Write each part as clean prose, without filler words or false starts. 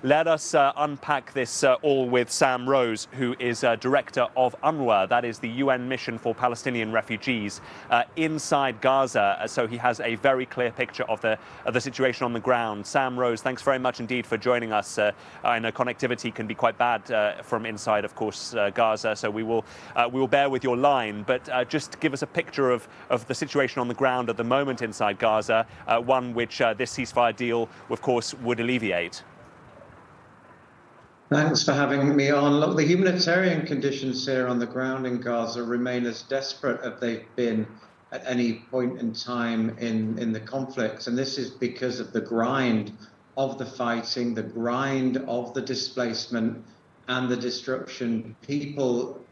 Let us unpack this all with Sam Rose, who is director of UNRWA, that is the UN mission for Palestinian refugees inside Gaza. So he has a very clear picture of the situation on the ground. Sam Rose, thanks very much indeed for joining us. I know connectivity can be quite bad from inside, of course, Gaza, so we will bear with your line. But just give us a picture of the situation on the ground at the moment inside Gaza, one which this ceasefire deal, of course, would alleviate. Thanks for having me on. Look, the humanitarian conditions here on the ground in Gaza remain as desperate as they've been at any point in time in the conflict. And this is because of the grind of the fighting, the grind of the displacement and the destruction. People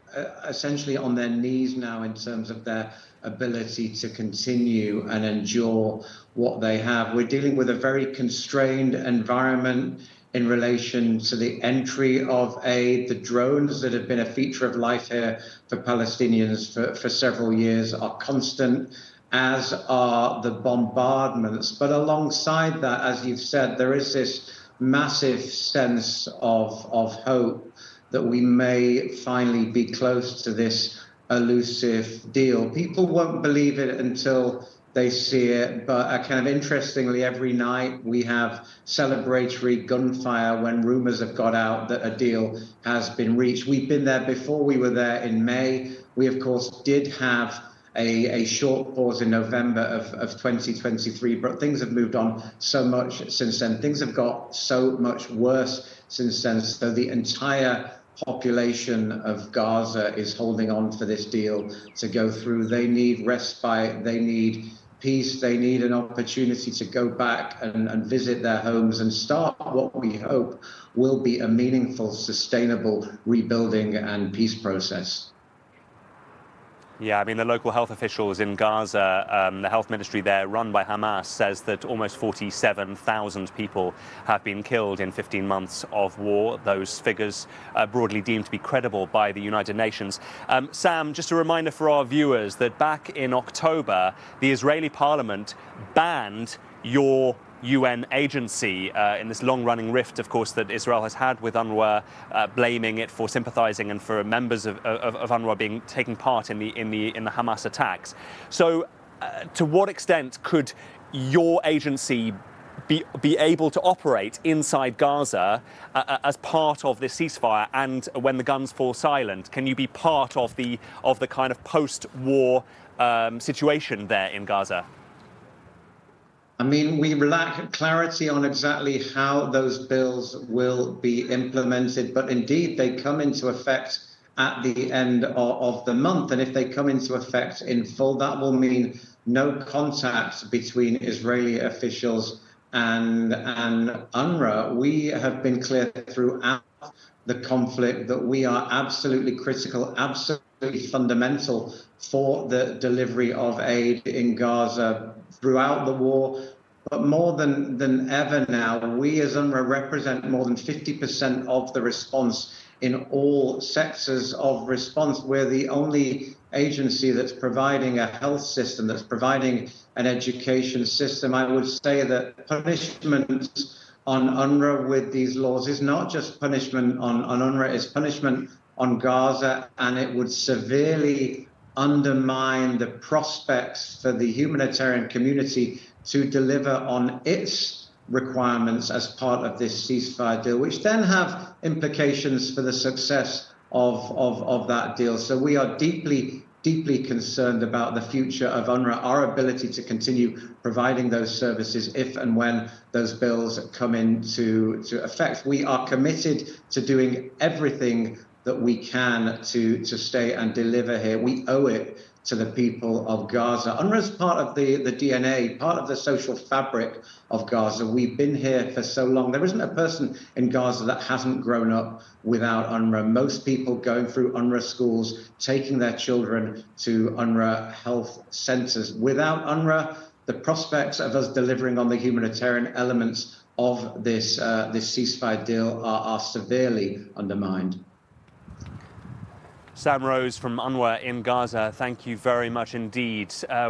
essentially on their knees now in terms of their ability to continue and endure what they have. We're dealing with a very constrained environment in relation to the entry of aid. The drones that have been a feature of life here for Palestinians for several years are constant, as are the bombardments. But alongside that, as you've said, there is this massive sense of hope that we may finally be close to this elusive deal. People won't believe it until they see it, but kind of interestingly, every night we have celebratory gunfire when rumors have got out that a deal has been reached. We've been there before. We were there in May. We, of course, did have a short pause in November of 2023, but things have moved on so much since then. Things have got so much worse since then. So the entire population of Gaza is holding on for this deal to go through. They need respite. They need peace. They need an opportunity to go back and visit their homes and start what we hope will be a meaningful, sustainable rebuilding and peace process. Yeah, I mean, the local health officials in Gaza, the health ministry there run by Hamas, says that almost 47,000 people have been killed in 15 months of war. Those figures broadly deemed to be credible by the United Nations. Sam, just a reminder for our viewers that back in October, the Israeli parliament banned your UN agency in this long-running rift, of course, that Israel has had with UNRWA, blaming it for sympathizing and for members of UNRWA taking part in the Hamas attacks. So, to what extent could your agency be able to operate inside Gaza as part of this ceasefire, and when the guns fall silent, can you be part of the kind of post-war situation there in Gaza? I mean, we lack clarity on exactly how those bills will be implemented, but indeed they come into effect at the end of the month. And if they come into effect in full, that will mean no contact between Israeli officials and UNRWA. We have been clear throughout the conflict that we are absolutely critical, absolutely fundamental for the delivery of aid in Gaza throughout the war. But more than ever now, we as UNRWA represent more than 50% of the response in all sectors of response. We're the only agency that's providing a health system, that's providing an education system. I would say that punishment on UNRWA with these laws is not just punishment on UNRWA, it's punishment on Gaza, and it would severely undermine the prospects for the humanitarian community to deliver on its requirements as part of this ceasefire deal, which then have implications for the success of that deal. So we are deeply concerned about the future of UNRWA, our ability to continue providing those services if and when those bills come into effect. We are committed to doing everything that we can to stay and deliver here. We owe it to the people of Gaza. UNRWA is part of the DNA, part of the social fabric of Gaza. We've been here for so long. There isn't a person in Gaza that hasn't grown up without UNRWA. Most people going through UNRWA schools, taking their children to UNRWA health centers. Without UNRWA, the prospects of us delivering on the humanitarian elements of this ceasefire deal are severely undermined. Sam Rose from UNRWA in Gaza, thank you very much indeed.